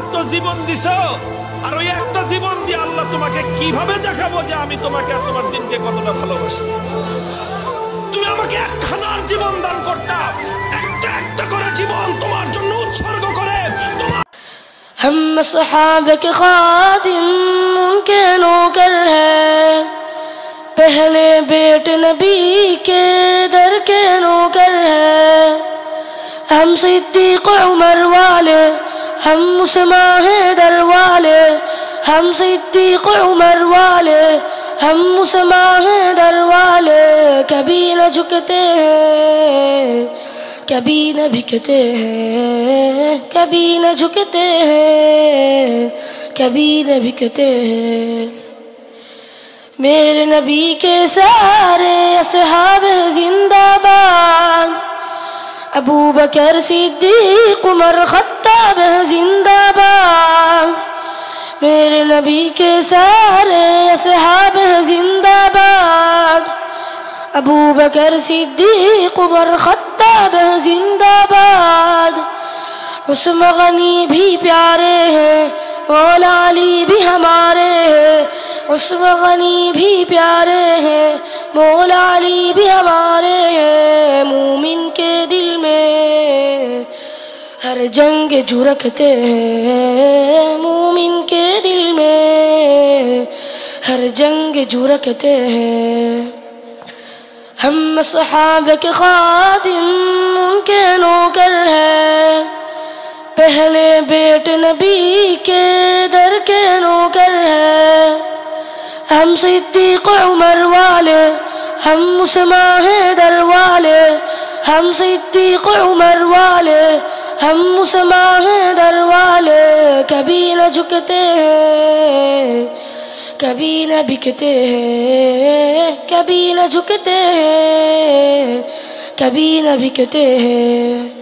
মাত্র জীবন দিছো, আর ওই একটা জীবন দিয়ে আল্লাহ তোমাকে কিভাবে দেখাবো যে আমি তোমাকে আর তোমার দিনকে কতটা ভালোবাসি। তুমি আমাকে 1000 জীবন দান করতাম, একটা একটা করে জীবন তোমার জন্য উৎসর্গ করে। ہم صحابہ کے خادم ان کے نوکر ہیں، پہلے بیٹ نبی کے در کے نوکر ہیں، ہم صدیق عمر والے، ہم عثمان حیدر والے، ہم صدیق عمر والے، ہم عثمان حیدر والے، کبھی نہ جھکتے ہیں، کبھی نہ بھکتے ہیں، کبھی نہ جھکتے ہیں، کبھی نہ بھکتے ہیں۔ میرے نبی کے سارے اصحاب زندہ باد، ابو بکر صدیق عمر خطاب زندہ باد، میرے نبی کے سارے اصحاب زندہ باد، ابو بکر صدیق عمر خطاب زندہ باد، عثمان غنی بھی پیارے ہیں، مولا علی بھی ہمارے ہیں، عثمان غنی بھی پیارے ہیں، مولا علی بھی ہمارے ہیں، مومن کے دل میں ہر جنگ جو رکھتے ہیں، مومن کے دل میں ہر جنگ جو رکھتے ہیں۔ ہم صحابہ کے خادم ان کے نوکر ہیں، پہلے بیٹ نبی کے در کے نوکر ہیں، ہم صدیق عمر والے، ہم عثمان حیدر والے، ہم صدیق عمر والے، ہم عثمان حیدر والے، کبھی نہ جھکتے ہیں، کبھی نہ بھکتے ہیں، کبھی نہ جھکتے ہیں، کبھی نہ بھکتے ہیں۔